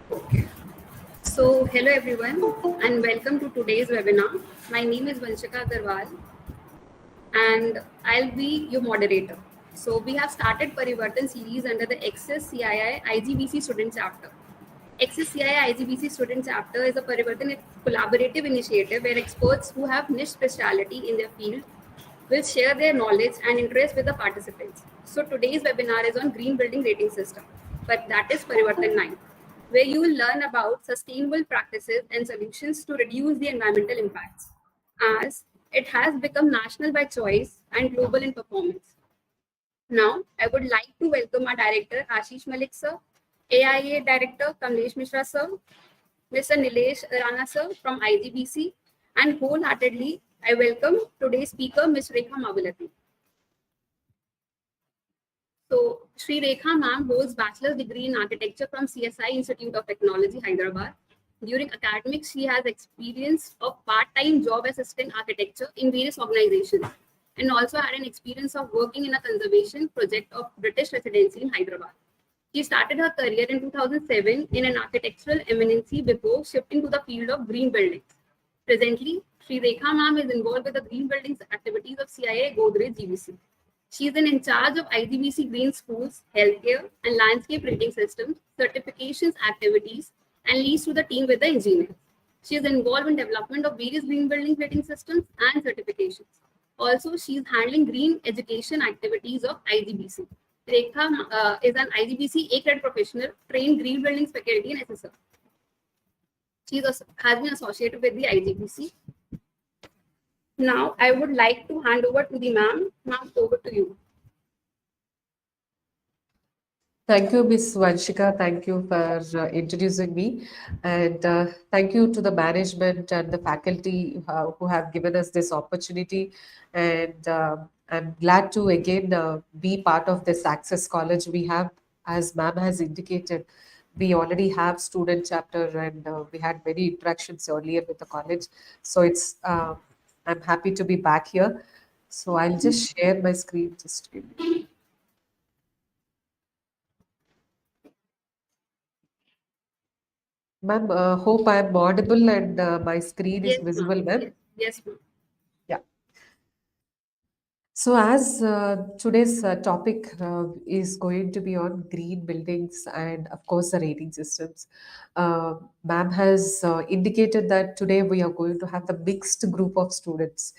Okay. So, hello everyone, and welcome to today's webinar. My name is Vanshika Agarwal, and I'll be your moderator. So, we have started Parivartan series under the Access CII-IGBC student chapter. Access CII-IGBC student chapter is a Parivartan collaborative initiative where experts who have niche specialty in their field will share their knowledge and interest with the participants. So today's webinar is on green building rating system, but that is Parivartan 9, where you will learn about sustainable practices and solutions to reduce the environmental impacts, as it has become national by choice and global in performance. Now, I would like to welcome our director, Ashish Malik sir, AIA director, Kamlesh Mishra sir, Mr. Nilesh Rana sir from IGBC, and wholeheartedly, I welcome today's speaker, Ms. Rekha Mavulati. So, Sri Rekha ma'am holds bachelor's degree in architecture from CSI Institute of Technology, Hyderabad. During academics, she has experience of part-time job assistant architecture in various organizations and also had an experience of working in a conservation project of British residency in Hyderabad. She started her career in 2007 in an architectural eminency before shifting to the field of green buildings. Presently, Sri Rekha ma'am is involved with the green buildings activities of CIA Godrej GBC. She is in charge of IGBC Green Schools, Healthcare, and Landscape Rating Systems, certifications activities, and leads to the team with the engineers. She is involved in development of various green building rating systems and certifications. Also, she is handling green education activities of IGBC. Rekha is an IGBC A-grade professional, trained green buildings faculty and assessor. She has been associated with the IGBC. Now, I would like to hand over to the ma'am. Ma'am, over to you. Thank you, Ms. Vanshika. Thank you for introducing me. And thank you to the management and the faculty who have given us this opportunity. And I'm glad to again be part of this Access College. We have, as ma'am has indicated, we already have student chapter and we had many interactions earlier with the college. So I'm happy to be back here. So I'll just share my screen. Just give me. Ma'am, hope I am audible and my screen is Yes, ma'am. visible, ma'am. Yes, yes, ma'am. Yeah. So, as today's topic is going to be on green buildings and, of course, the rating systems, ma'am has indicated that today we are going to have the mixed group of students.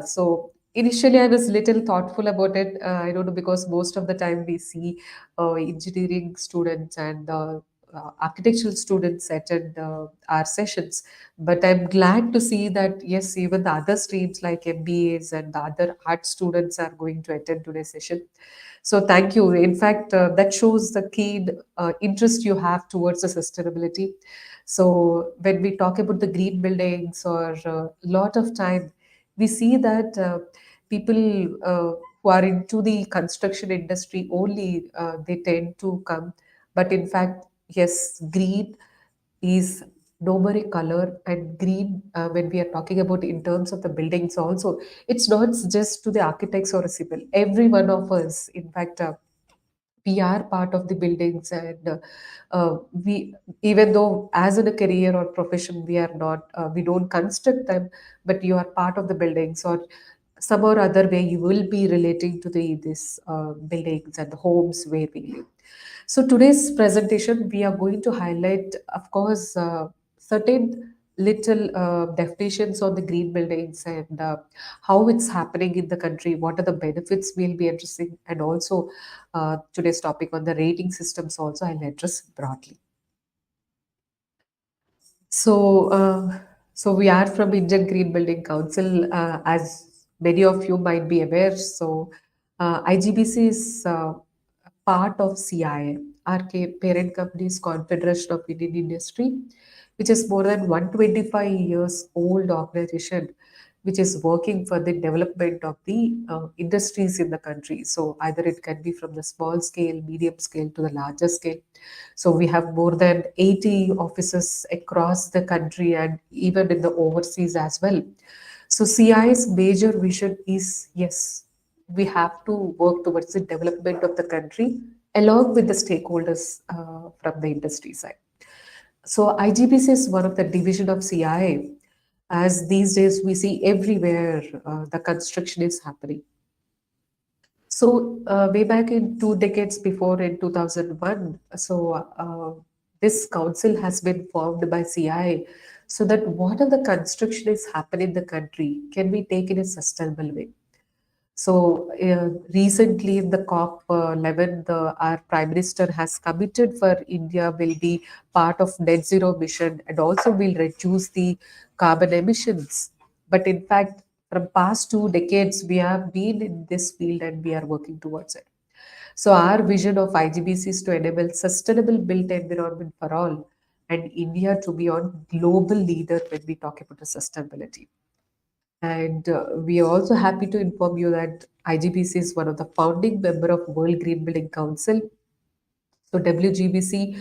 So, initially, I was little thoughtful about it. I don't know because most of the time we see engineering students and architectural students attend our sessions, but I'm glad to see that yes, even the other streams like MBAs and the other art students are going to attend today's session. So thank you. In fact, that shows the keen interest you have towards the sustainability. So when we talk about the green buildings or a lot of time, we see that people who are into the construction industry only they tend to come. But in fact, yes, green is numeric color and green when we are talking about in terms of the buildings also, it's not just to the architects or a civil, every one of us in fact we are part of the buildings and we, even though as in a career or profession we are not we don't construct them, but you are part of the buildings or some or other way you will be relating to the this buildings and the homes where we live. So today's presentation, we are going to highlight, of course, certain little definitions on the green buildings and how it's happening in the country, what are the benefits we'll be addressing, and also today's topic on the rating systems also I'll address broadly. So, so we are from Indian Green Building Council, as many of you might be aware. So, IGBC is part of CII, our parent company's Confederation of Indian Industry, which is more than 125 years old organization, which is working for the development of the industries in the country. So, either it can be from the small scale, medium scale to the larger scale. So we have more than 80 offices across the country and even in the overseas as well. So CI's major vision is yes, we have to work towards the development of the country along with the stakeholders from the industry side. So IGBC is one of the division of CII, as these days we see everywhere the construction is happening. So way back in 2 decades before, in 2001, this council has been formed by CII, so that whatever the construction is happening in the country can be taken in a sustainable way. So recently in the COP 11, our Prime Minister has committed for India will be part of net zero mission and also will reduce the carbon emissions. But in fact, from past 2 decades, we have been in this field and we are working towards it. So our vision of IGBC is to enable sustainable built environment for all, and India to be on global leader when we talk about the sustainability. And we are also happy to inform you that IGBC is one of the founding member of World Green Building Council. So WGBC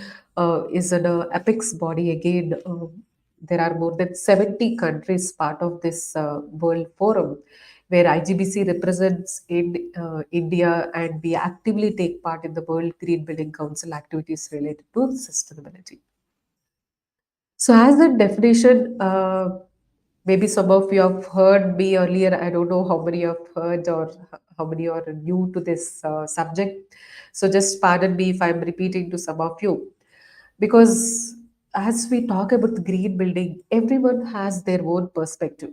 is an apex body again. There are more than 70 countries part of this World Forum, where IGBC represents in India, and we actively take part in the World Green Building Council activities related to sustainability. So, as a definition, maybe some of you have heard me earlier. I don't know how many you have heard or how many are new to this subject. So, just pardon me if I'm repeating to some of you. Because as we talk about the green building, everyone has their own perspective.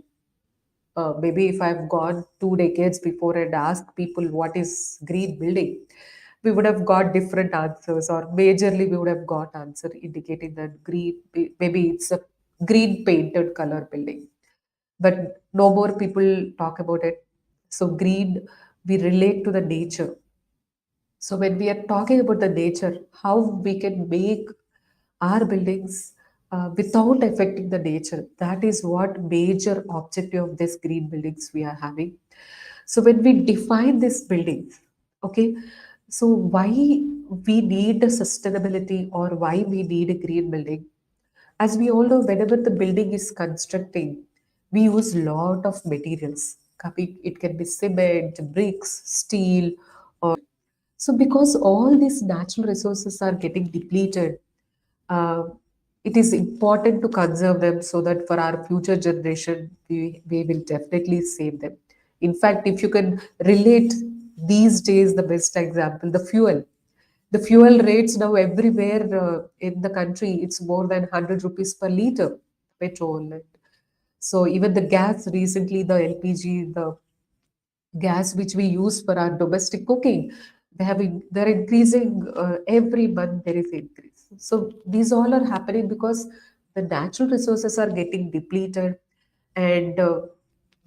Maybe if I've gone 2 decades before and asked people what is green building, we would have got different answers, or majorly we would have got answer indicating that green, maybe it's a green painted color building. But no more people talk about it. So green, we relate to the nature. So when we are talking about the nature, how we can make our buildings without affecting the nature, that is what major objective of this green buildings we are having. So when we define this buildings, okay, so why we need a sustainability or why we need a green building? As we all know, whenever the building is constructing, we use lot of materials. It can be cement, bricks, steel, so, because all these natural resources are getting depleted, uh, it is important to conserve them so that for our future generation, we will definitely save them. In fact, if you can relate these days, the best example, the fuel. The fuel rates now everywhere in the country, it's more than 100 rupees per liter petrol. So even the gas recently, the LPG, the gas which we use for our domestic cooking, they're increasing every month. There is increase. So these all are happening because the natural resources are getting depleted, and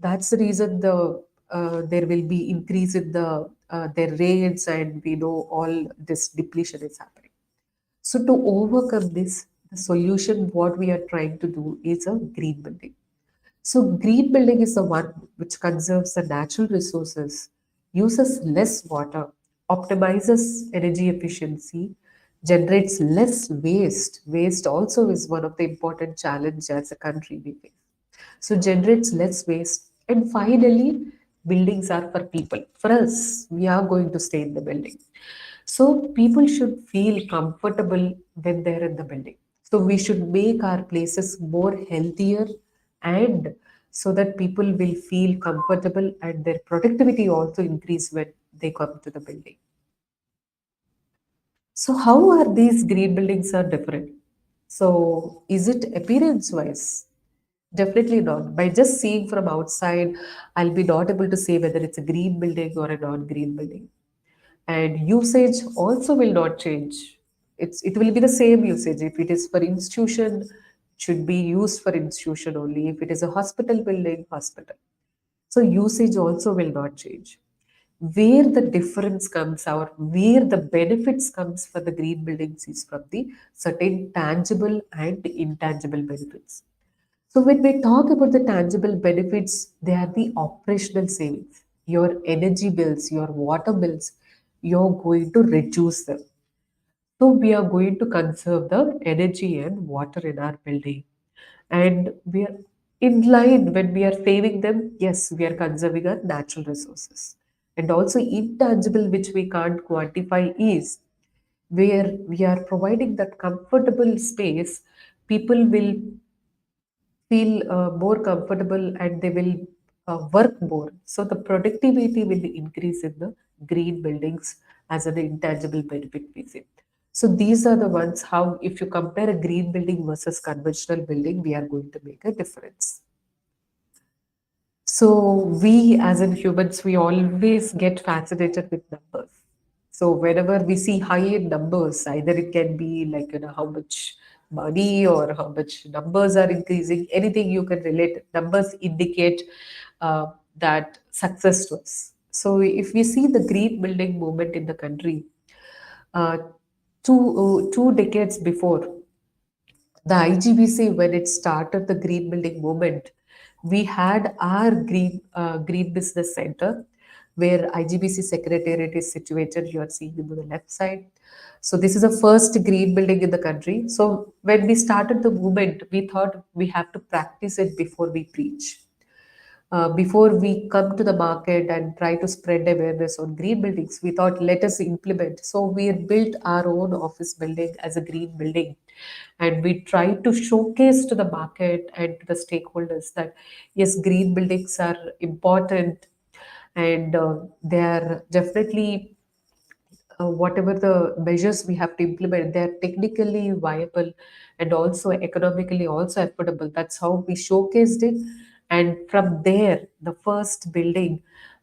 that's the reason there will be increase in their rates, and we know all this depletion is happening. So to overcome this, the solution what we are trying to do is a green building. So, green building is the one which conserves the natural resources, uses less water, optimizes energy efficiency, generates less waste. Waste also is one of the important challenges as a country we face. So, generates less waste. And finally, buildings are for people. For us, we are going to stay in the building. So people should feel comfortable when they're in the building. So we should make our places more healthier, and so that people will feel comfortable and their productivity also increase when they come to the building. So how are these green buildings are different? So is it appearance wise? Definitely not. By just seeing from outside, I'll be not able to say whether it's a green building or a non-green building. And usage also will not change. It will be the same usage. If it is for institution, it should be used for institution only. If it is a hospital building, hospital. So usage also will not change. Where the difference comes, or where the benefits comes for the green buildings, is from the certain tangible and intangible benefits. So when we talk about the tangible benefits, they are the operational savings. Your energy bills, your water bills, you're going to reduce them. So we are going to conserve the energy and water in our building. And we are in line when we are saving them, yes, we are conserving our natural resources. And also intangible, which we can't quantify, is where we are providing that comfortable space people will feel more comfortable and they will work more. So the productivity will increase in the green buildings as an intangible benefit we see. So these are the ones how if you compare a green building versus conventional building, we are going to make a difference. So we as in humans, we always get fascinated with numbers. So whenever we see high in numbers, either it can be like how much money or how much numbers are increasing, anything you can relate. Numbers indicate that success to us. So if we see the green building movement in the country, uh, two decades before, the IGBC, when it started the green building movement, we had our green business center where IGBC secretariat is situated. You are seeing on the left side. So this is the first green building in the country. So when we started the movement, we thought we have to practice it before we preach. Before we come to the market and try to spread awareness on green buildings, we thought let us implement. So we built our own office building as a green building, and we tried to showcase to the market and to the stakeholders that yes, green buildings are important, and they are definitely whatever the measures we have to implement, they are technically viable and also economically also affordable. That's how we showcased it. And from there, the first building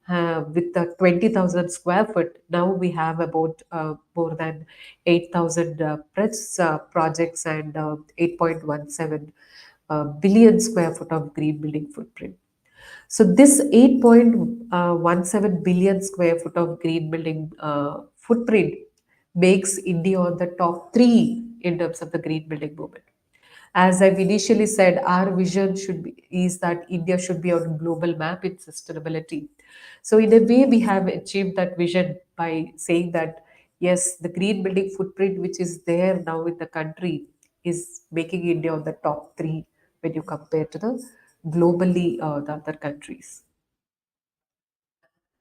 with the 20,000 square foot, now we have about more than 8,000 press projects and 8.17 billion square foot of green building footprint. So this 8.17 billion square foot of green building footprint makes India on the top three in terms of the green building movement. As I've initially said, our vision should be is that India should be on global map in sustainability. So in a way, we have achieved that vision by saying that yes, the green building footprint which is there now in the country is making India on the top three when you compare to the globally the other countries.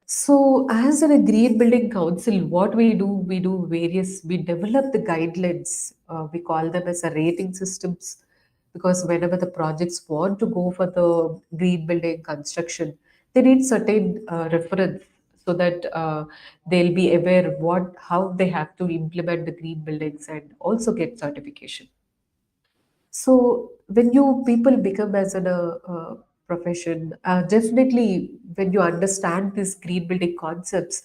So, as a green building council, what we do various, we develop the guidelines. We call them as a rating systems, because whenever the projects want to go for the green building construction, they need certain reference so that they'll be aware how they have to implement the green buildings and also get certification. So when you people become as a profession, definitely when you understand these green building concepts,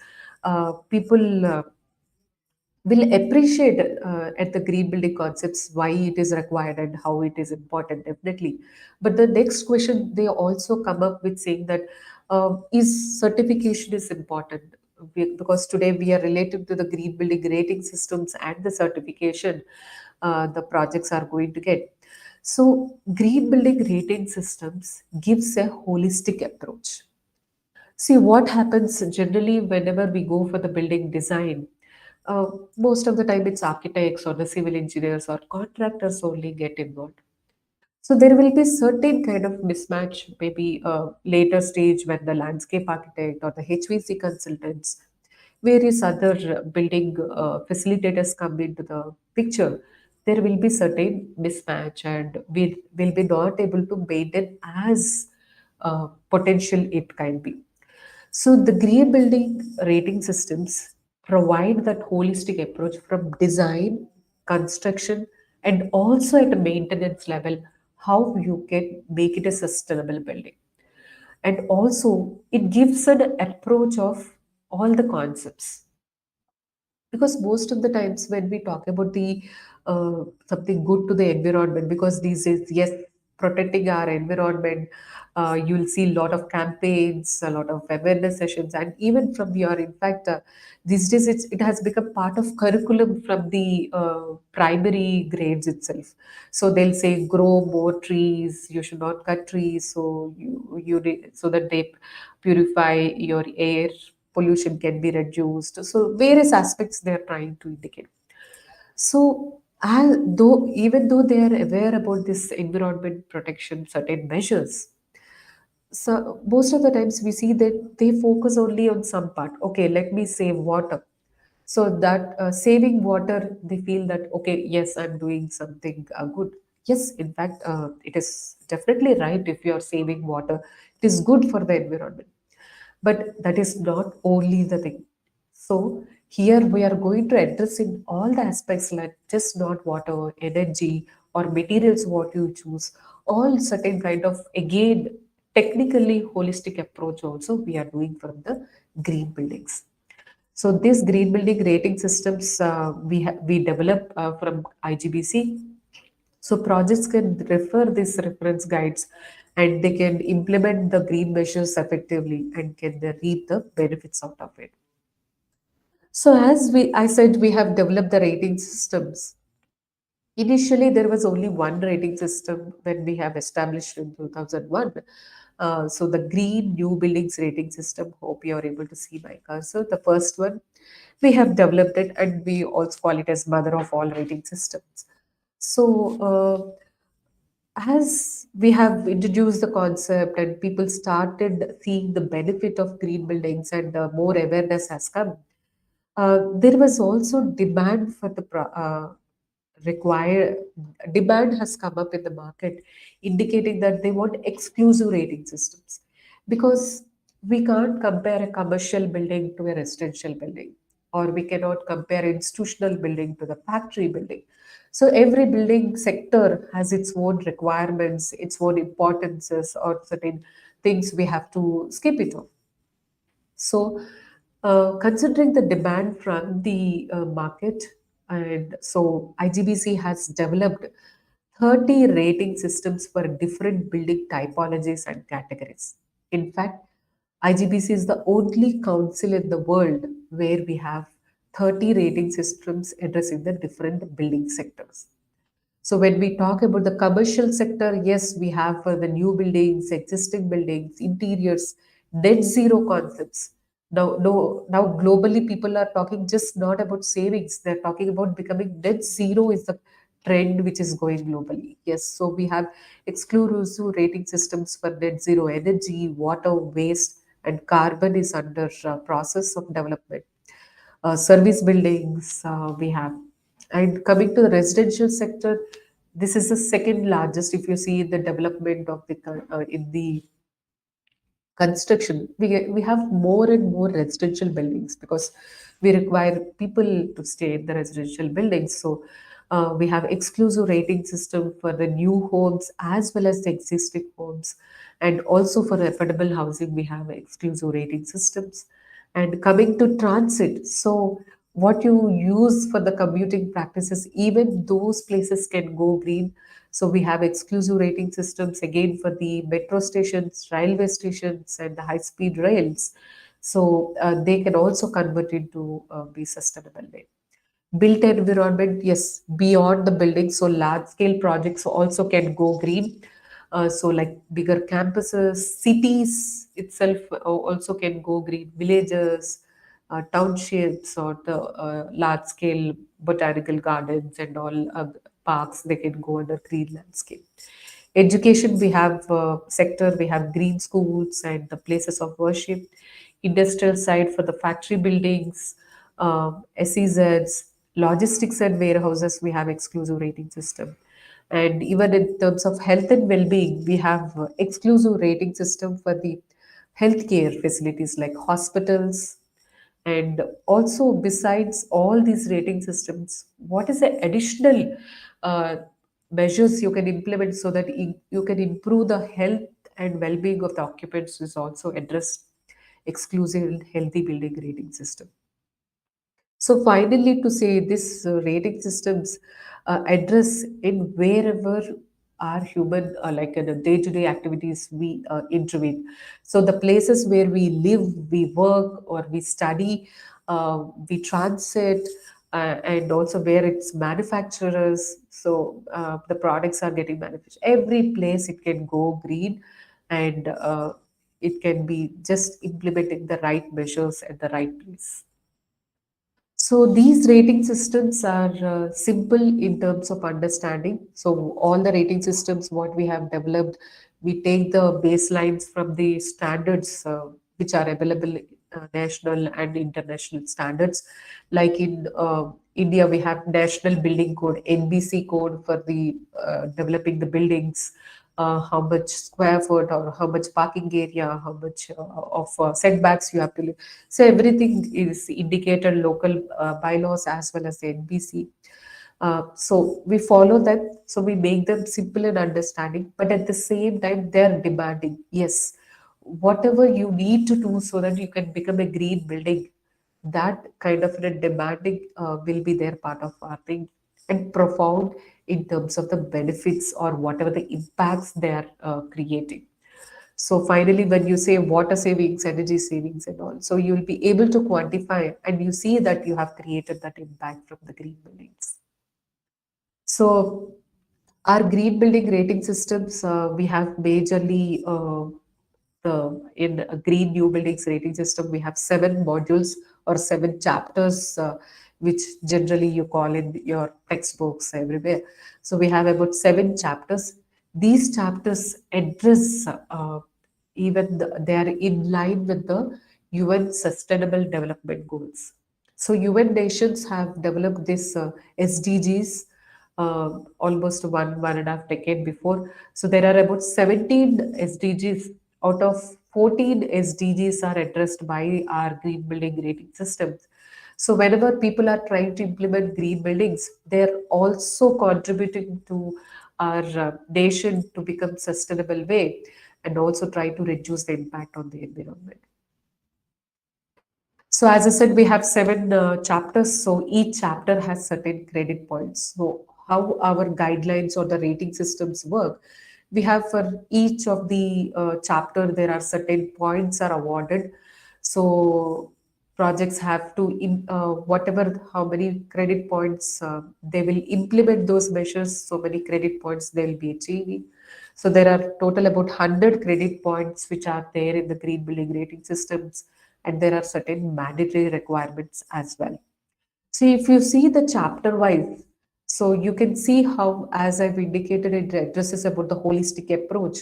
people will appreciate at the green building concepts why it is required and how it is important, definitely. But the next question they also come up with saying that is certification is important. Because today we are related to the green building rating systems and the certification the projects are going to get. So green building rating systems gives a holistic approach. See what happens generally whenever we go for the building design. Uh, Most of the time, it's architects or the civil engineers or contractors only get involved. So there will be certain kind of mismatch, maybe a later stage when the landscape architect or the HVC consultants, various other building facilitators come into the picture. There will be certain mismatch, and we will be not able to maintain as potential it can be. So the green building rating systems provide that holistic approach from design, construction, and also at a maintenance level, how you can make it a sustainable building. And also it gives an approach of all the concepts, because most of the times when we talk about the something good to the environment, because these is yes, protecting our environment, you'll see a lot of campaigns, a lot of awareness sessions, and even from your in fact these days it has become part of curriculum from the primary grades itself. So they'll say grow more trees, you should not cut trees, so so that they purify your air, pollution can be reduced. So various aspects they are trying to indicate. So though even though they are aware about this environment protection certain measures, so most of the times we see that they focus only on some part. Okay, let me save water. So that saving water, they feel that okay, yes, I'm doing something good. Yes, in fact, it is definitely right if you are saving water. It is good for the environment. But that is not only the thing. So here we are going to address in all the aspects, like just not water, energy, or materials what you choose, all certain kind of, again, technically holistic approach also we are doing from the green buildings. So this green building rating systems we develop from IGBC. So projects can refer these reference guides and they can implement the green measures effectively and can reap the benefits out of it. So as I said, we have developed the rating systems. Initially, there was only one rating system when we have established in 2001. So the green new buildings rating system, hope you are able to see my cursor. The first one, we have developed it and we also call it as mother of all rating systems. So as we have introduced the concept and people started seeing the benefit of green buildings and more awareness has come, there was also demand for the require demand has come up in the market, indicating that they want exclusive rating systems, because we can't compare a commercial building to a residential building, or we cannot compare institutional building to the factory building. So every building sector has its own requirements, its own importances, or certain things we have to skip it off. So, considering the demand from the market, and so IGBC has developed 30 rating systems for different building typologies and categories. In fact, IGBC is the only council in the world where we have 30 rating systems addressing the different building sectors. So when we talk about the commercial sector, yes, we have for the new buildings, existing buildings, interiors, net zero concepts. Now globally people are talking just not about savings. They're talking about becoming net zero is the trend which is going globally. Yes, so we have exclusive rating systems for net zero energy, water, waste, and carbon is under process of development. Service buildings we have. And coming to the residential sector, this is the second largest if you see the development of the in the construction. We have more and more residential buildings because we require people to stay in the residential buildings. So we have exclusive rating system for the new homes as well as the existing homes, and also for affordable housing we have exclusive rating systems. And coming to transit, so what you use for the commuting practices, even those places can go green. So we have exclusive rating systems again for the metro stations, railway stations, and the high-speed rails. So they can also convert into be sustainable. Built environment, yes, beyond the building. So large scale projects also can go green. So like bigger campuses, cities itself also can go green. Villages, townships, or the large scale botanical gardens and all parks, they can go under green landscape. Education, we have sector, we have green schools and the places of worship. Industrial side for the factory buildings, SEZs, logistics and warehouses, we have exclusive rating system. And even in terms of health and well-being, we have exclusive rating system for the healthcare facilities like hospitals. And also, besides all these rating systems, what is the additional uh, measures you can implement so that you can improve the health and well-being of the occupants is also addressed exclusive and healthy building rating system. So finally, to say this rating systems address in wherever our human, like in the day-to-day activities, we intervene. So the places where we live, we work, or we study, we transit, and also where it's manufacturers. So the products are getting manufactured. Every place it can go green, and it can be just implementing the right measures at the right place. So these rating systems are simple in terms of understanding. So all the rating systems, what we have developed, we take the baselines from the standards which are available national and international standards. Like in India, we have National Building Code, NBC code for the developing the buildings, how much square foot or how much parking area, how much of setbacks you have to live. So everything is indicated local bylaws as well as the NBC. So we follow that. So we make them simple and understanding, but at the same time, they're demanding. Yes, whatever you need to do so that you can become a green building, that kind of a demanding will be their part of our thing, and profound in terms of the benefits or whatever the impacts they are creating. So finally, when you say water savings, energy savings, and all, so you'll be able to quantify and you see that you have created that impact from the green buildings. So our green building rating systems, we have majorly in a green new buildings rating system, we have 7 modules or 7 chapters, which generally you call in your textbooks everywhere. So we have about 7 chapters. These chapters address they are in line with the UN Sustainable Development Goals. So UN nations have developed this SDGs almost one and a half decade before. So there are about 17 SDGs. Out of 14 SDGs are addressed by our green building rating systems. So whenever people are trying to implement green buildings, they're also contributing to our nation to become sustainable way, and also try to reduce the impact on the environment. So as I said, we have 7 chapters. So each chapter has certain credit points. So how our guidelines or the rating systems work, we have for each of the chapter, there are certain points are awarded. So projects have to, whatever, how many credit points they will implement those measures, so many credit points they will be achieving. So there are total about 100 credit points which are there in the green building rating systems, and there are certain mandatory requirements as well. So if you see the chapter wise, so you can see how, as I've indicated, it addresses about the holistic approach.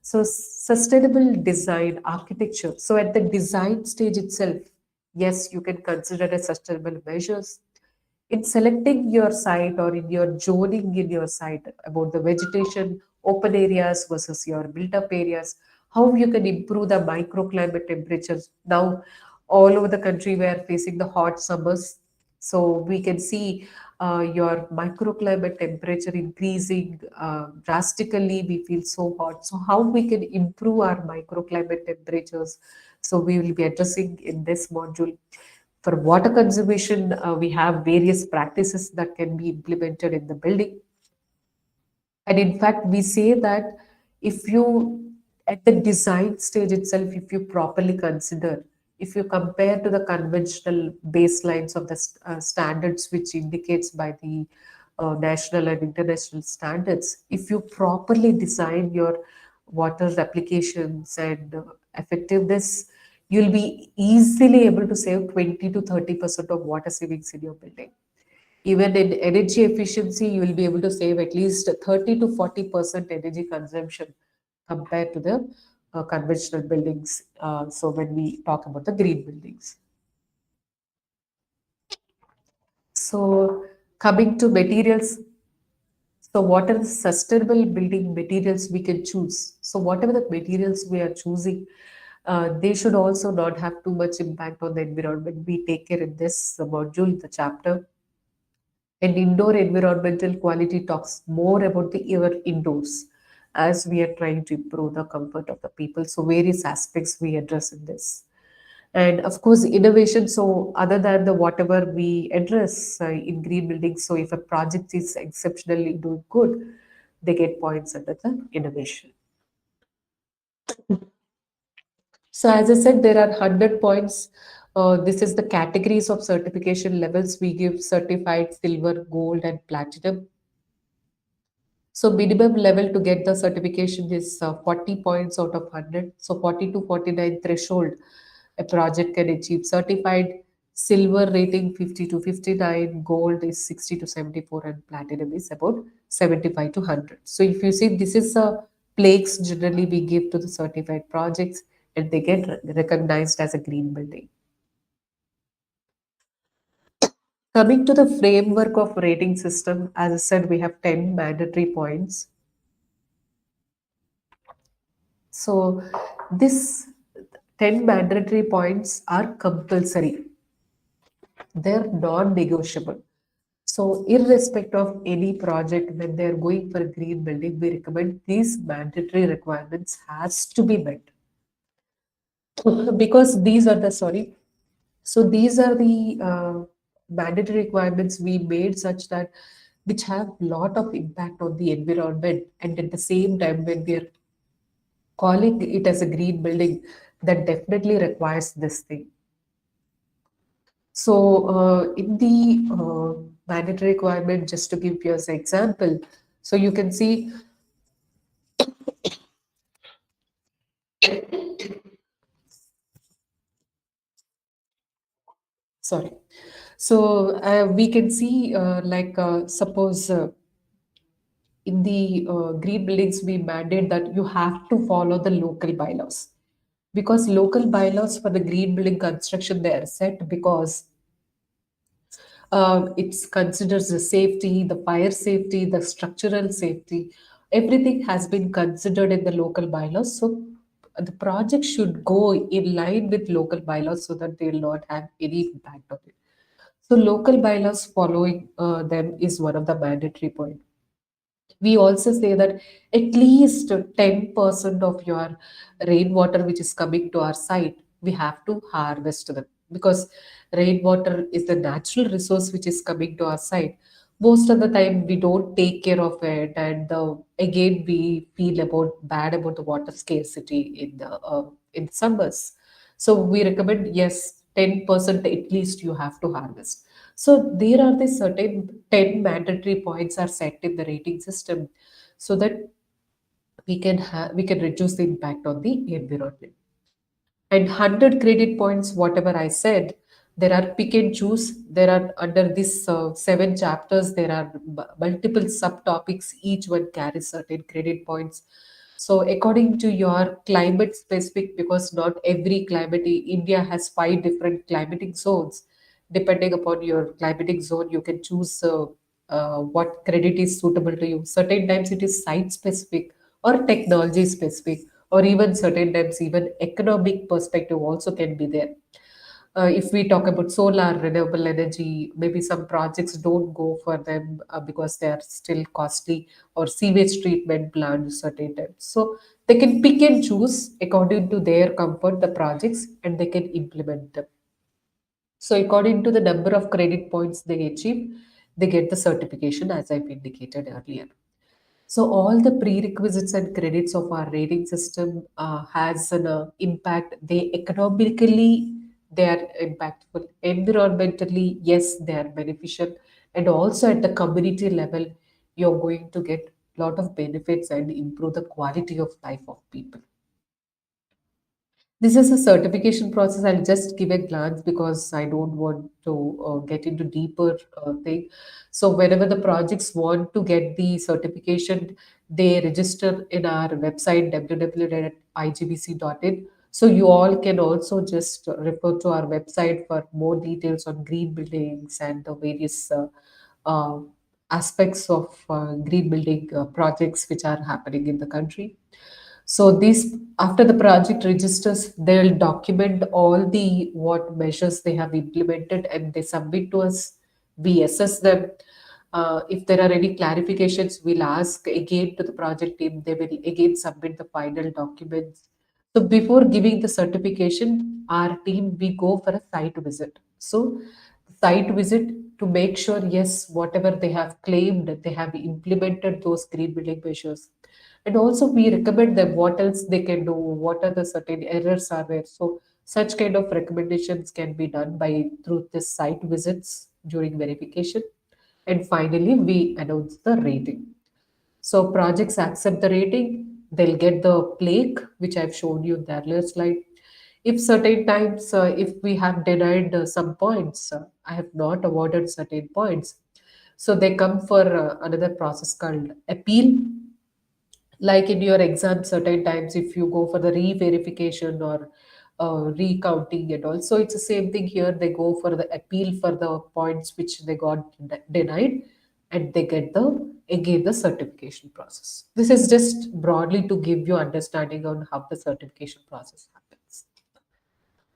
So sustainable design architecture. So at the design stage itself, yes, you can consider as sustainable measures. In selecting your site or in your zoning in your site about the vegetation, open areas versus your built up areas, how you can improve the microclimate temperatures. Now, all over the country, we are facing the hot summers. So we can see your microclimate temperature increasing drastically. We feel so hot. So how we can improve our microclimate temperatures? So we will be addressing in this module. For water conservation, we have various practices that can be implemented in the building. And in fact, we say that if you, at the design stage itself, if you properly consider, if you compare to the conventional baselines of the standards which indicates by the national and international standards, if you properly design your water applications and effectiveness, you'll be easily able to save 20 to 30% of water savings in your building. Even in energy efficiency, you will be able to save at least 30 to 40% energy consumption compared to the conventional buildings. So when we talk about the green buildings. So coming to materials, so what are the sustainable building materials we can choose? So whatever the materials we are choosing, they should also not have too much impact on the environment. We take care in this module, the chapter. And indoor environmental quality talks more about the air indoors, as we are trying to improve the comfort of the people. So various aspects we address in this. And of course, innovation. So other than the whatever we address in green buildings, so if a project is exceptionally doing good, they get points under the innovation. So as I said, there are 100 points. This is the categories of certification levels. We give certified silver, gold, and platinum. So minimum level to get the certification is 40 points out of 100. So 40 to 49 threshold, a project can achieve certified. Silver rating 50 to 59, gold is 60 to 74, and platinum is about 75 to 100. So if you see, this is a plaques generally we give to the certified projects. and they get recognized as a green building. Coming to the framework of rating system, as I said, we have 10 mandatory points. So this 10 mandatory points are compulsory. They're non-negotiable. So irrespective of any project, when they're going for a green building, we recommend these mandatory requirements has to be met. Because these are the, sorry, so these are the mandatory requirements we made such that which have lot of impact on the environment, and at the same time when we are calling it as a green building, that definitely requires this thing. So in the mandatory requirement, just to give you as an example, so you can see, sorry, so we can see suppose in the green buildings, we mandate that you have to follow the local bylaws, because local bylaws for the green building construction, they are set because it considers the safety, the fire safety, the structural safety. Everything has been considered in the local bylaws. So the project should go in line with local bylaws so that they will not have any impact on it. So local bylaws following them is one of the mandatory points. We also say that at least 10% of your rainwater which is coming to our site, we have to harvest them, because rainwater is the natural resource which is coming to our site. Most of the time we don't take care of it, and again we feel about bad about the water scarcity in summers. So we recommend, yes, 10% at least you have to harvest. So there are the certain 10 mandatory points are set in the rating system so that we can reduce the impact on the environment. And 100 credit points, whatever I said, there are pick and choose. There are under this 7 chapters, there are multiple subtopics. Each one carries certain credit points. So according to your climate specific, because not every climate, India has 5 different climatic zones. Depending upon your climatic zone, you can choose what credit is suitable to you. Certain times it is site specific or technology specific, or even certain times even economic perspective also can be there. If we talk about solar renewable energy, maybe some projects don't go for them because they are still costly, or sewage treatment plants certain times. So they can pick and choose according to their comfort the projects, and they can implement them. So according to the number of credit points they achieve, they get the certification, as I've indicated earlier. So all the prerequisites and credits of our rating system has an impact. They economically, they are impactful. Environmentally, yes, they are beneficial, and also at the community level, you're going to get a lot of benefits and improve the quality of life of people. This is a certification process. I'll just give a glance because I don't want to get into deeper thing. So whenever the projects want to get the certification, they register in our website www.igbc.in. So you all can also just refer to our website for more details on green buildings and the various uh, aspects of green building projects which are happening in the country. So these, after the project registers, they'll document all the what measures they have implemented and they submit to us. We assess them. If there are any clarifications, we'll ask again to the project team. They will again submit the final documents. So before giving the certification, our team, we go for a site visit. So site visit to make sure, yes, whatever they have claimed, they have implemented those green building measures. And also we recommend them what else they can do, what are the certain errors are there. So such kind of recommendations can be done by through the site visits during verification. And finally, we announce the rating. So projects accept the rating, they'll get the plaque, which I've shown you in the earlier slide. If certain times, if we have denied some points, I have not awarded certain points. So they come for another process called appeal. Like in your exam, certain times if you go for the re-verification or recounting and all, so it's the same thing here. They go for the appeal for the points which they got denied, and they get the again the certification process. This is just broadly to give you understanding on how the certification process happens.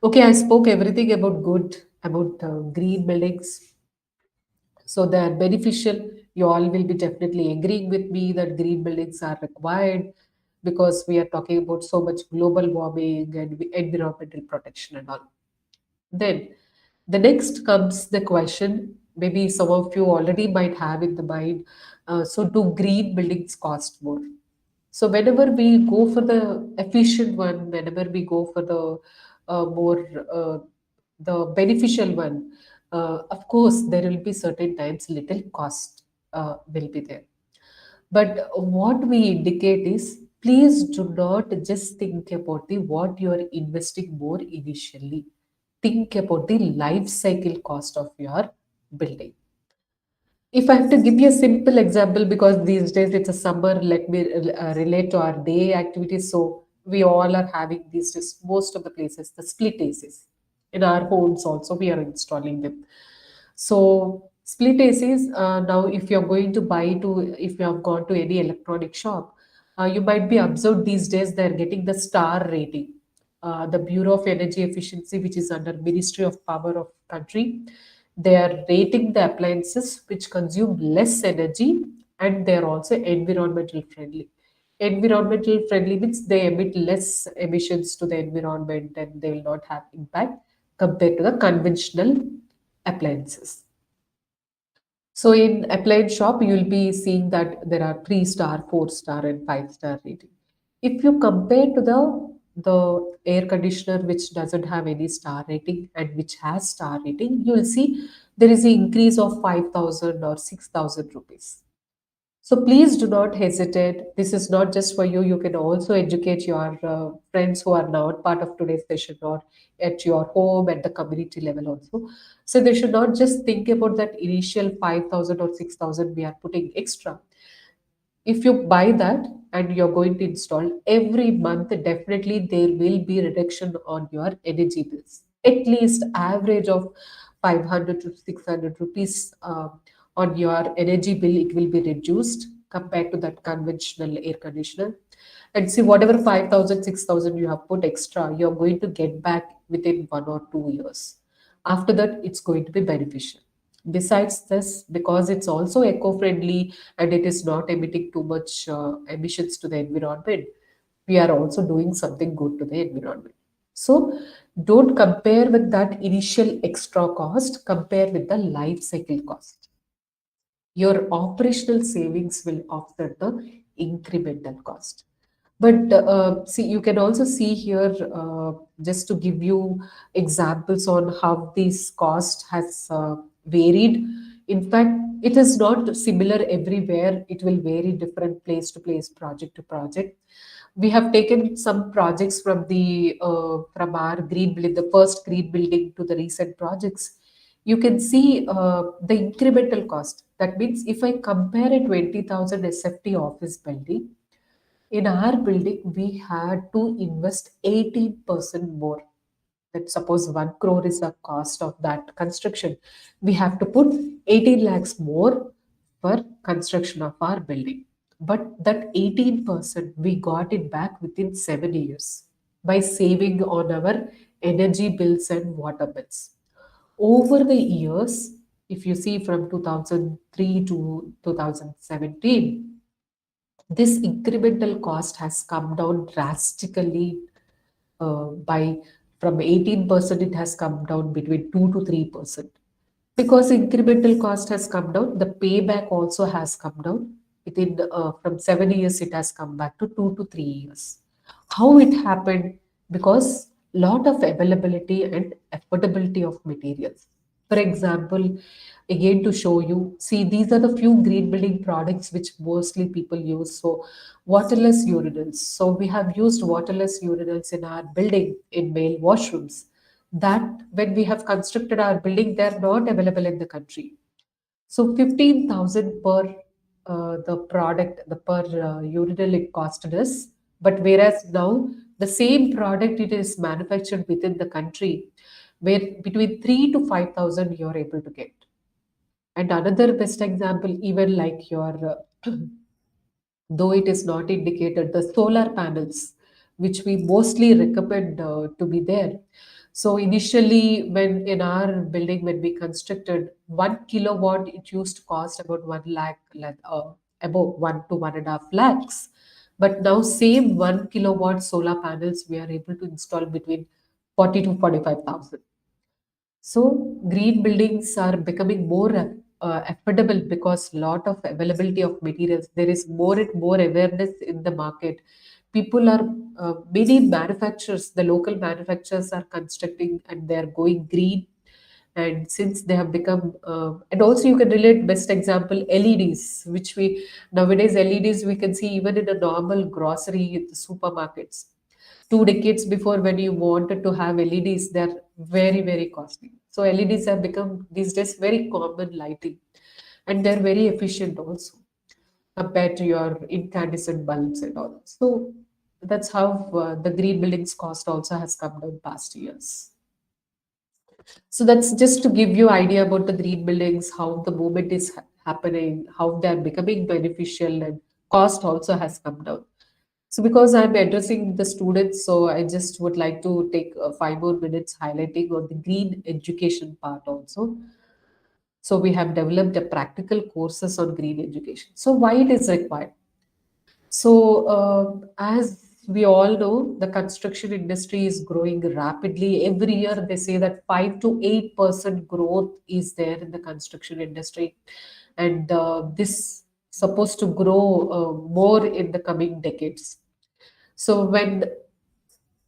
Okay, I spoke everything about good, about green buildings, so they are beneficial. You all will be definitely agreeing with me that green buildings are required because we are talking about so much global warming and environmental protection and all. Then the next comes the question, maybe some of you already might have in the mind. So do green buildings cost more? So whenever we go for the efficient one, whenever we go for the more the beneficial one, of course there will be certain times little cost will be there. But what we indicate is, please do not just think about the what you are investing more initially. Think about the life cycle cost of your building. If I have to give you a simple example, because these days it's a summer, let me relate to our day activities. So we all are having these days, most of the places, the split ACs. In our homes also, we are installing them. So split ACs, now if you're going to buy to, if you have gone to any electronic shop, you might be observed these days they're getting the star rating. The Bureau of Energy Efficiency, which is under Ministry of Power of country, they are rating the appliances which consume less energy, and they are also environmental friendly. Environmental friendly means they emit less emissions to the environment and they will not have impact compared to the conventional appliances. So in appliance shop, you will be seeing that there are 3-star, 4-star, and 5-star rating. If you compare to the air conditioner which doesn't have any star rating and which has star rating, you will see there is an increase of 5,000 or 6,000 rupees. So please do not hesitate. This is not just for you. You can also educate your friends who are not part of today's session or at your home at the community level also. So they should not just think about that initial 5,000 or 6,000 we are putting extra. If you buy that and you're going to install every month, definitely there will be reduction on your energy bills, at least average of 500 to 600 rupees on your energy bill. It will be reduced compared to that conventional air conditioner. And see, whatever 5,000, 6,000 you have put extra, you're going to get back within 1 or 2 years. After that, it's going to be beneficial. Besides this, because it's also eco-friendly and it is not emitting too much emissions to the environment, we are also doing something good to the environment. So don't compare with that initial extra cost, compare with the life cycle cost. Your operational savings will offset the incremental cost. But see, you can also see here, just to give you examples on how this cost has varied. In fact, it is not similar everywhere. It will vary different place to place, project to project. We have taken some projects from our green building, the first green building to the recent projects. You can see the incremental cost. That means if I compare a 20,000 SFT office building, in our building, we had to invest 18% more. That suppose 1 crore is the cost of that construction. We have to put 18 lakhs more for construction of our building. But that 18% we got it back within 7 years by saving on our energy bills and water bills. Over the years, if you see from 2003 to 2017, this incremental cost has come down drastically by from 18%, it has come down between 2 to 3%. Because incremental cost has come down, the payback also has come down. Within from 7 years, it has come back to 2 to 3 years. How it happened? Because lot of availability and affordability of materials. For example, again to show you, see these are the few green building products which mostly people use. So waterless urinals. So we have used waterless urinals in our building in male washrooms. That when we have constructed our building, they are not available in the country. So 15,000 per the product, the per unit it costed us. But whereas now the same product it is manufactured within the country, where between 3 to 5,000 you're able to get. And another best example, even like your though it is not indicated, the solar panels, which we mostly recommend to be there. So initially, when in our building, when we constructed 1 kilowatt, it used to cost about 1 lakh, about 1 to 1.5 lakhs. But now, same 1 kilowatt solar panels, we are able to install between 40 to 45,000. So green buildings are becoming more affordable because lot of availability of materials. There is more and more awareness in the market. People are many manufacturers, the local manufacturers are constructing and they are going green. And since they have become, and also you can relate best example LEDs, which we nowadays LEDs we can see even in a normal grocery supermarkets. 2 decades before, when you wanted to have LEDs, they're very, very costly. So LEDs have become these days very common lighting, and they're very efficient also compared to your incandescent bulbs and all. So that's how the green buildings cost also has come down past years. So that's just to give you idea about the green buildings, how the movement is happening, how they are becoming beneficial, and cost also has come down. So because I'm addressing the students, so I just would like to take 5 more minutes highlighting on the green education part also. So we have developed a practical courses on green education. So why it is required? So as we all know, the construction industry is growing rapidly. Every year they say that 5 to 8% growth is there in the construction industry, and this supposed to grow more in the coming decades. So when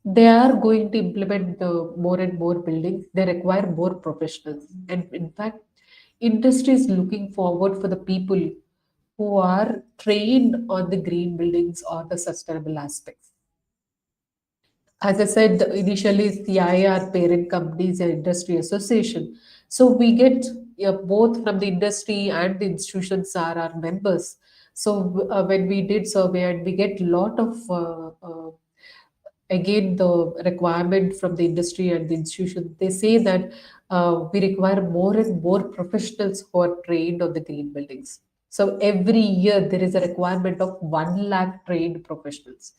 they are going to implement more and more buildings, they require more professionals. And in fact, industry is looking forward for the people who are trained on the green buildings or the sustainable aspects. As I said, initially CII are parent companies and industry association. So we get, both from the industry and the institutions are our members. So when we did survey, and we get lot of again the requirement from the industry and the institution, they say that we require more and more professionals who are trained on the green buildings. So every year there is a requirement of 1 lakh trained professionals.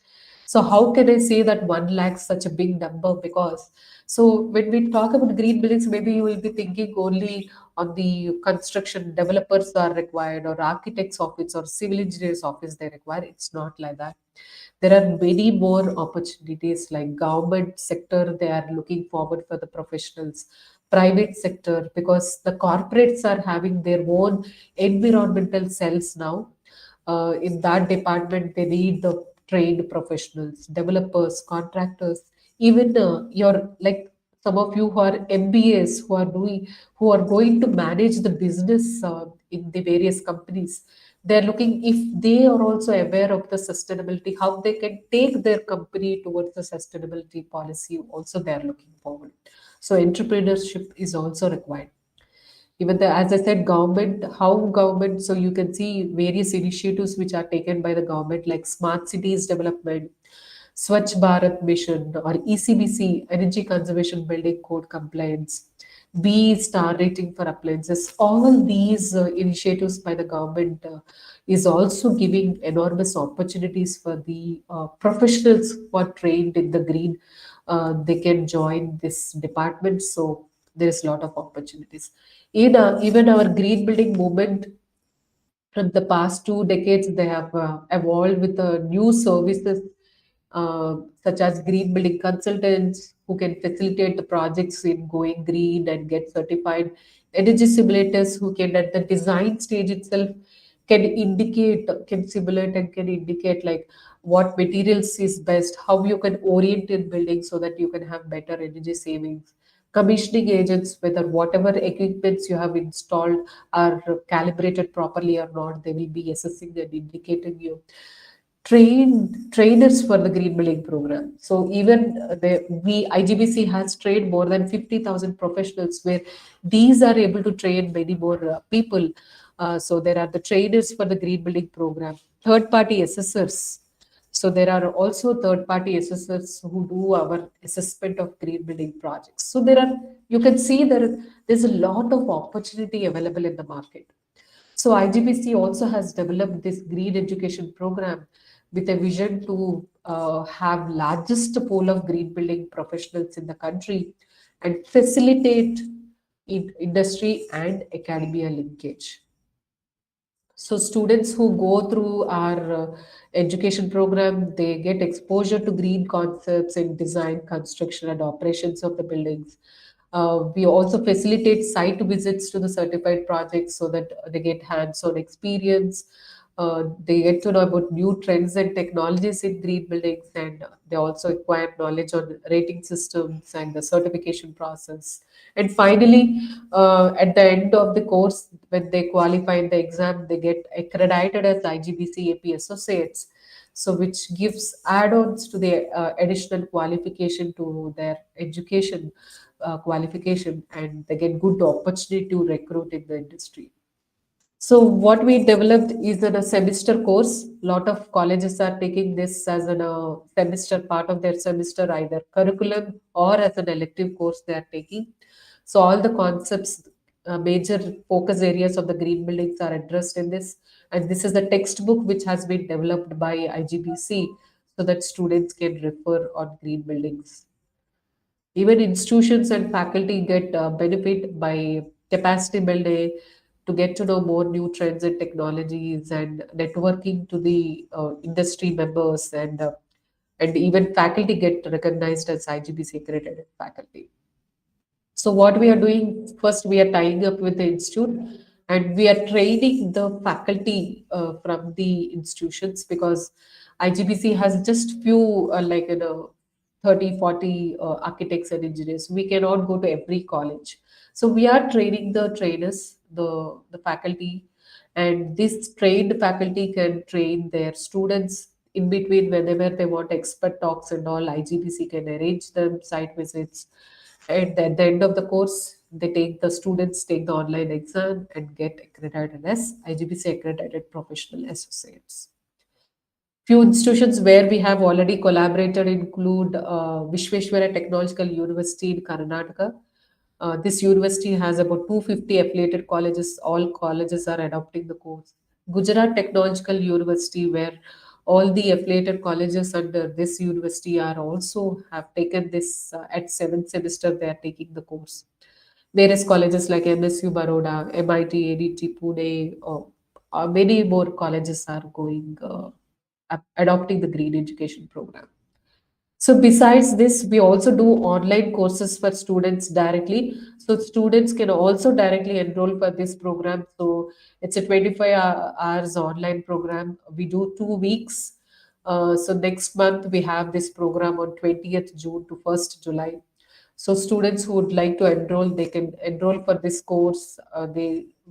So how can I say that 1 lakh is such a big number? Because so when we talk about green buildings, maybe you will be thinking only on the construction developers are required, or architects office or civil engineers office they require. It's not like that. There are many more opportunities, like government sector, they are looking forward for the professionals. Private sector, because the corporates are having their own environmental cells now. In that department, they need the trained professionals, developers, contractors, even your like some of you who are MBAs who are doing, who are going to manage the business in the various companies. They're looking if they are also aware of the sustainability, how they can take their company towards the sustainability policy. Also, they're looking forward. So entrepreneurship is also required. Even the, as I said, government, how government, so you can see various initiatives which are taken by the government, like smart cities development, Swachh Bharat Mission, or ECBC, Energy Conservation Building Code Compliance, B star rating for appliances. All these initiatives by the government is also giving enormous opportunities for the professionals who are trained in the green. They can join this department. So there is a lot of opportunities. In even our green building movement, from the past 2 decades, they have evolved with new services such as green building consultants who can facilitate the projects in going green and get certified, energy simulators who can at the design stage itself can indicate, can simulate and can indicate like what materials is best, how you can orient in building so that you can have better energy savings. Commissioning agents, whether whatever equipments you have installed are calibrated properly or not, they will be assessing and indicating you. Trainers for the green building program. So even the we IGBC has trained more than 50,000 professionals, where these are able to train many more people So there are the trainers for the green building program, third party assessors. So there are also third party assessors who do our assessment of green building projects. So there are, you can see there's a lot of opportunity available in the market. So IGBC also has developed this green education program with a vision to have largest pool of green building professionals in the country and facilitate industry and academia linkage. So students who go through our education program, they get exposure to green concepts in design, construction, and operations of the buildings. We also facilitate site visits to the certified projects so that they get hands-on experience. They get to know about new trends and technologies in green buildings, and they also acquire knowledge on rating systems and the certification process. And finally, at the end of the course, when they qualify in the exam, they get accredited as IGBC AP associates. So, which gives add-ons to the additional qualification to their education qualification, and they get good opportunity to recruit in the industry. So what we developed is in a semester course. Lot of colleges are taking this as a semester part of their semester, either curriculum or as an elective course they are taking. So all the concepts, major focus areas of the green buildings are addressed in this, and this is the textbook which has been developed by IGBC so that students can refer on green buildings. Even institutions and faculty get benefit by capacity building to get to know more new trends and technologies and networking to the industry members, and even faculty get recognized as IGBC accredited faculty. So what we are doing first, we are tying up with the institute and we are training the faculty from the institutions, because IGBC has just few 30, 40 architects and engineers. We cannot go to every college. So we are training the trainers, the faculty, and this trained faculty can train their students in between whenever they want expert talks and all. IGBC can arrange them site visits, and at the end of the course, the students take the online exam and get accredited as IGBC accredited professional associates. Few institutions where we have already collaborated include Vishweshwara Technological University in Karnataka. This university has about 250 affiliated colleges. All colleges are adopting the course. Gujarat Technological University, where all the affiliated colleges under this university are also have taken this at seventh semester. They are taking the course. Various colleges like MSU Baroda, MIT, ADT Pune, many more colleges are going adopting the green education program. So besides this, we also do online courses for students directly. So students can also directly enroll for this program. So it's a 25 hours online program. We do 2 weeks. So next month we have this program on 20th June to 1st July. So students who would like to enroll, they can enroll for this course.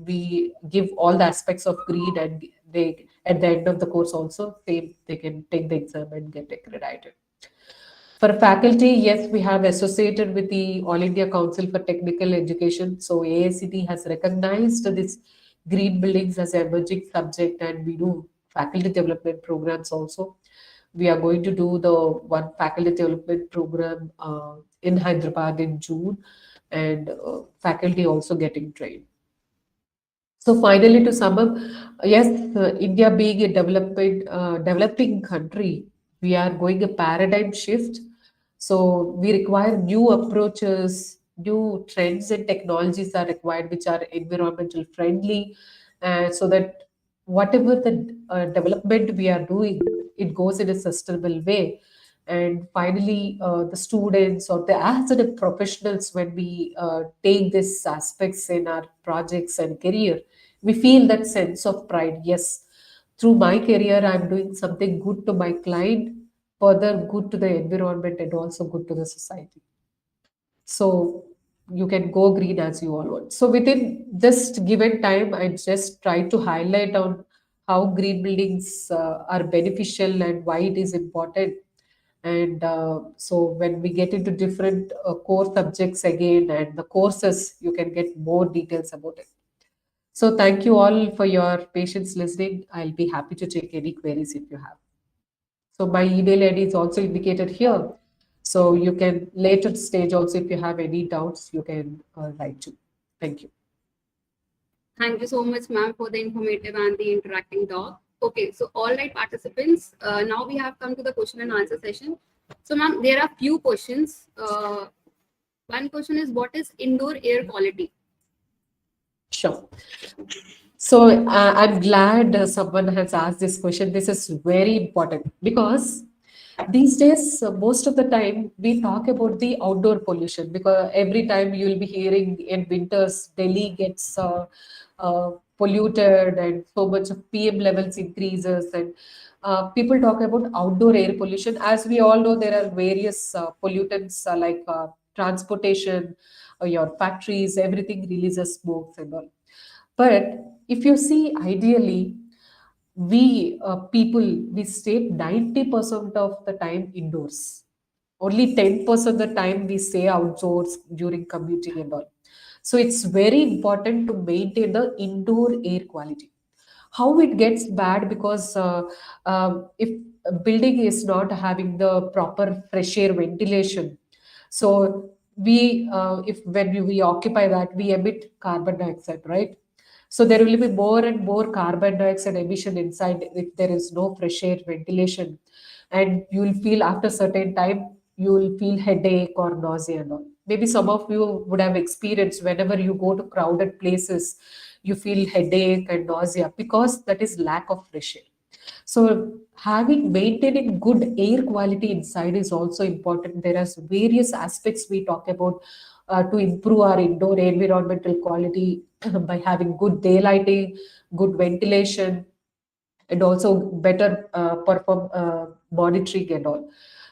We give all the aspects of green, and they at the end of the course also they can take the exam and get accredited. For faculty, yes, we have associated with the All India Council for Technical Education. So AICT has recognized this green buildings as an emerging subject, and we do faculty development programs also. We are going to do the one faculty development program in Hyderabad in June, and faculty also getting trained. So finally, to sum up, yes, India being a developing country, we are going a paradigm shift. So we require new approaches, new trends and technologies are required, which are environmental friendly, so that whatever the development we are doing, it goes in a sustainable way. And finally, the students or the as the professionals, when we take these aspects in our projects and career, we feel that sense of pride. Yes, through my career, I'm doing something good to my client, further good to the environment, and also good to the society. So you can go green as you all want. So within just given time, I just try to highlight on how green buildings are beneficial and why it is important. And so when we get into different core subjects again and the courses, you can get more details about it. So thank you all for your patience listening. I'll be happy to take any queries if you have. So my email ID is also indicated here. So you can later stage also, if you have any doubts, you can write to. Thank you. Thank you so much, ma'am, for the informative and the interacting talk. Okay, so all right, participants, now we have come to the question and answer session. So, ma'am, there are few questions. One question is, what is indoor air quality? Sure. So I'm glad someone has asked this question. This is very important because these days, most of the time, we talk about the outdoor pollution because every time you'll be hearing in winters, Delhi gets polluted and so much of PM levels increases, and people talk about outdoor air pollution. As we all know, there are various pollutants like transportation, your factories, everything releases smokes and all. But if you see, ideally, we people we stay 90% of the time indoors. Only 10% of the time we stay outdoors during commuting and all. So it's very important to maintain the indoor air quality. How it gets bad because if a building is not having the proper fresh air ventilation, so we if when we occupy that, we emit carbon dioxide, right? So there will be more and more carbon dioxide emission inside if there is no fresh air ventilation, and you will feel after certain time you will feel headache or nausea and all. Maybe some of you would have experienced whenever you go to crowded places, you feel headache and nausea because that is lack of fresh air. So having maintaining good air quality inside is also important. There are various aspects we talk about to improve our indoor environmental quality by having good daylighting, good ventilation, and also better perform monitoring and all.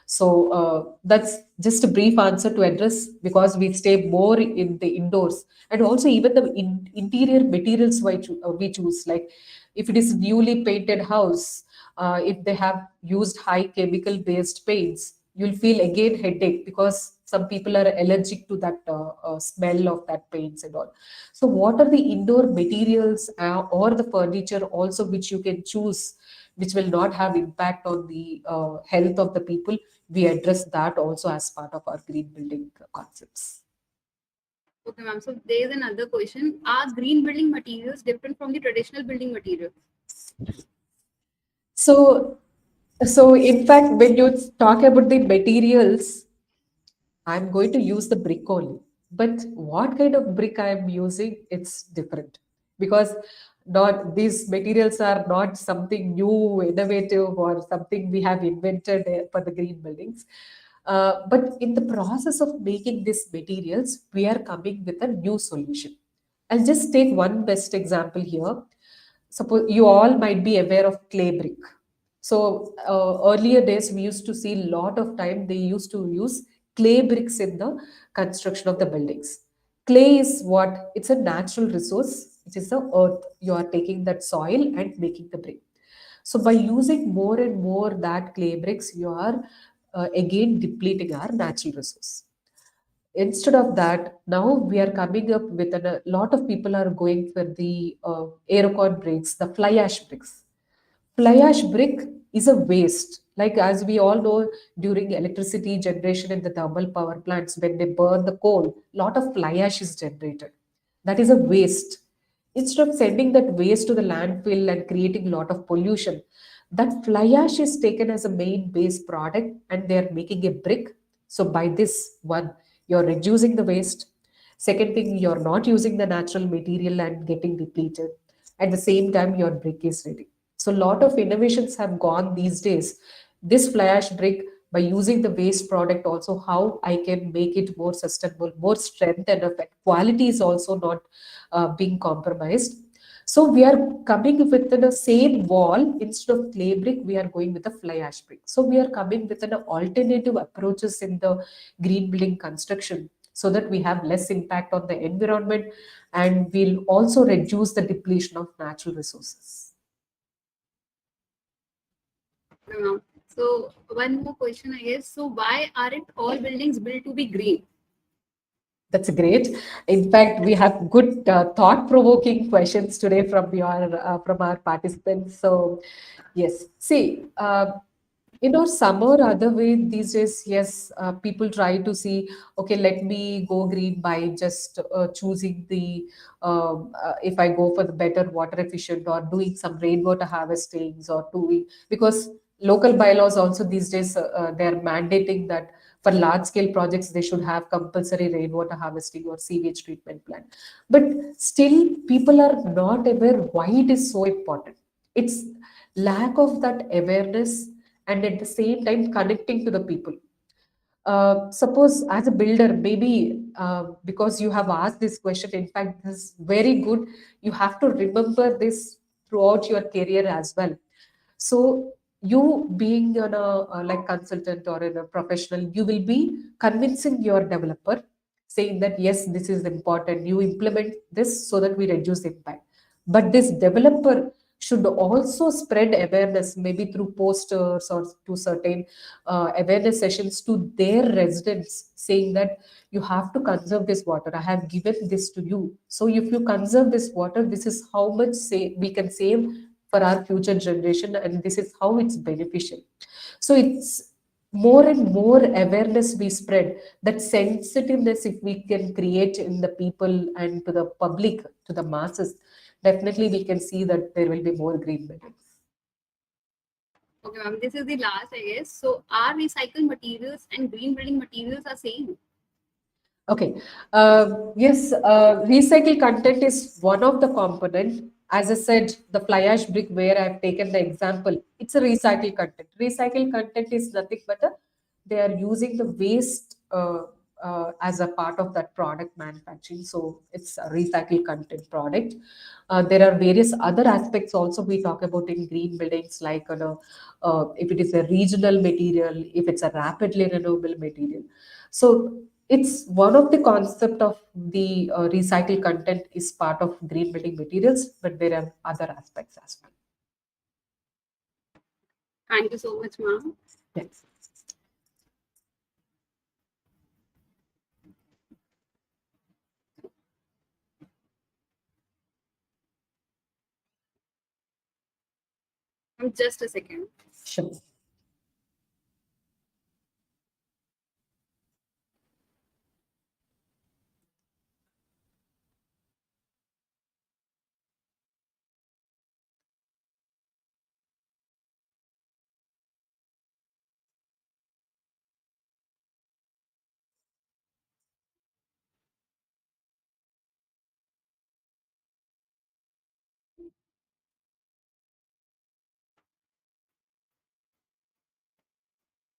So that's just a brief answer to address because we stay more in the indoors, and also even the interior materials we choose. Like if it is newly painted house, if they have used high chemical based paints, you'll feel again headache because some people are allergic to that smell of that paints and all. So, what are the indoor materials or the furniture also which you can choose, which will not have impact on the health of the people? We address that also as part of our green building concepts. Okay, ma'am. So there is another question. Are green building materials different from the traditional building materials? So, so in fact, when you talk about the materials, I'm going to use the brick only. But what kind of brick I am using, it's different because not these materials are not something new, innovative, or something we have invented for the green buildings. But in the process of making these materials, we are coming with a new solution. I'll just take one best example here. Suppose you all might be aware of clay brick. So earlier days, we used to see a lot of time they used to use clay bricks in the construction of the buildings. Clay is what? It's a natural resource. It is the earth. You are taking that soil and making the brick. So by using more and more that clay bricks, you are again depleting our natural resource. Instead of that, now we are coming up with a lot of people are going for the aircon bricks, the fly ash bricks. Fly ash brick is a waste. Like as we all know, during electricity generation in the thermal power plants, when they burn the coal, lot of fly ash is generated. That is a waste. Instead of sending that waste to the landfill and creating a lot of pollution, that fly ash is taken as a main base product and they are making a brick. So by this one, you're reducing the waste. Second thing, you're not using the natural material and getting depleted. At the same time, your brick is ready. So a lot of innovations have gone these days. This fly ash brick, by using the waste product, also how I can make it more sustainable, more strength and effect. Quality is also not being compromised. So we are coming within a same wall instead of clay brick. We are going with a fly ash brick. So we are coming with an alternative approaches in the green building construction so that we have less impact on the environment and we'll also reduce the depletion of natural resources. Okay, ma'am. So one more question, I guess. So why aren't all buildings built to be green? That's great. In fact, we have good thought-provoking questions today from our participants. So, yes. See, some or other way these days, yes, people try to see, okay, let me go green by just choosing if I go for the better water efficient or doing some rainwater harvestings or doing, because local bylaws also these days, they're mandating that for large scale projects, they should have compulsory rainwater harvesting or sewage treatment plant. But still, people are not aware why it is so important. It's lack of that awareness, and at the same time connecting to the people. Suppose as a builder, maybe because you have asked this question, in fact, this is very good. You have to remember this throughout your career as well. So you being like consultant or in a professional, you will be convincing your developer, saying that yes, this is important. You implement this so that we reduce impact. But this developer should also spread awareness, maybe through posters or to certain awareness sessions to their residents, saying that you have to conserve this water. I have given this to you. So if you conserve this water, this is how much we can save for our future generation, and this is how it's beneficial. So it's more and more awareness we spread, that sensitiveness if we can create in the people and to the public, to the masses, definitely we can see that there will be more green buildings. Okay, ma'am, this is the last, I guess. So are recycled materials and green building materials are same? Okay. Yes, recycled content is one of the component. As I said, the fly ash brick where I've taken the example, it's a recycled content. Recycled content is nothing but they are using the waste as a part of that product manufacturing. So it's a recycled content product. There are various other aspects also we talk about in green buildings, like if it is a regional material, if it's a rapidly renewable material. So it's one of the concept of the recycled content is part of green building materials, but there are other aspects as well. Thank you so much, ma'am. Yes. Just a second. Sure.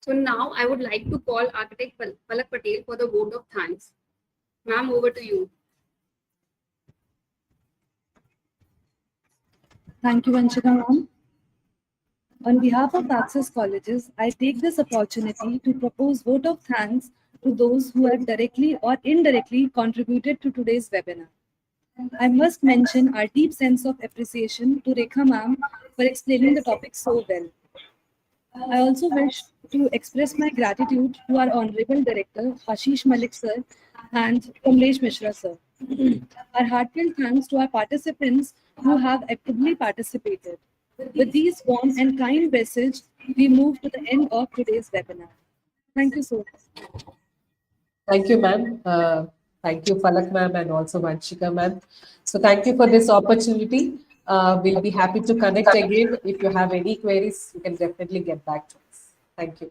So now I would like to call Architect Palak Patel for the vote of thanks. Ma'am, over to you. Thank you, Vanshika ma'am. On behalf of Access Colleges, I take this opportunity to propose vote of thanks to those who have directly or indirectly contributed to today's webinar. I must mention our deep sense of appreciation to Rekha ma'am for explaining the topic so well. I also wish to express my gratitude to our Honorable Director, Ashish Malik sir, and Kamlesh Mishra sir. Our heartfelt thanks to our participants who have actively participated. With these warm and kind messages, we move to the end of today's webinar. Thank you so much. Thank you, ma'am. Thank you, Palak ma'am, and also Vanshika ma'am. So thank you for this opportunity. We'll be happy to connect again. If you have any queries, you can definitely get back to us. Thank you.